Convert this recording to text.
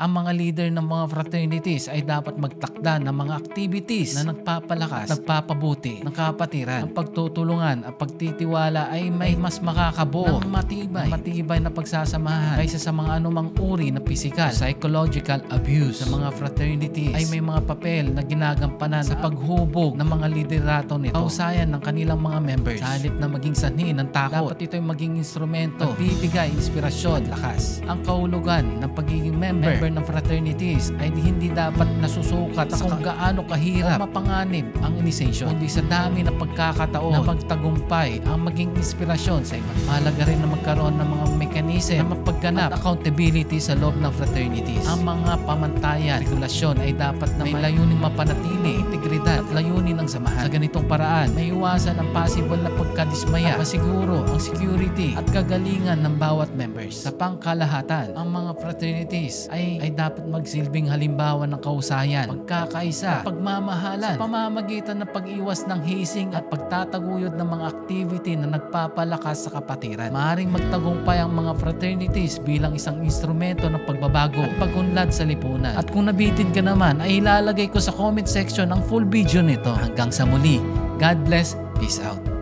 Ang mga leader ng mga fraternities ay dapat magtakda ng mga activities na nagpapalakas, nagpapabuti ng kapatiran. Ang pagtutulungan at pagtitiwala ay may mas makakabuo ng matibay na pagsasamahan kaysa sa mga anumang uri na physical, psychological abuse. Sa mga fraternities ay may mga papel na ginagampanan sa paghubog ng mga liderato nito, kausayan ng kanilang mga members. Sa halip na maging sanhi ng takot, dapat ito'y maging instrumento, magbibigay inspirasyon at lakas. Ang kahulugan ng pagiging member ng fraternities ay hindi dapat nasusukat sa kung gaano kahirap o mapanganib ang initiation, kundi sa dami ng pagkakataon na magtagumpay ang maging inspirasyon sa iba. Mahalaga rin na magkaroon ng mga mekanisme na mapagganap at accountability sa loob ng fraternities. Ang mga pamantayan, regulasyon ay dapat na may layuning mapanatili, integridad at layunin ng samahan. Sa ganitong paraan, may iwasan ang possible na pagkadismaya, masiguro ang security at kagalingan ng bawat members. Sa pangkalahatan, ang mga fraternities ay dapat magsilbing halimbawa ng kausayan, pagkakaisa, pagmamahalan, sa pamamagitan ng pag-iwas ng hazing at pagtataguyod ng mga activity na nagpapalakas sa kapatiran. Maaaring magtagumpay ang mga fraternities bilang isang instrumento ng pagbabago at pagunlad sa lipunan. At kung nabitin ka naman, ay ilalagay ko sa comment section ang full video nito. Hanggang sa muli, God bless, peace out.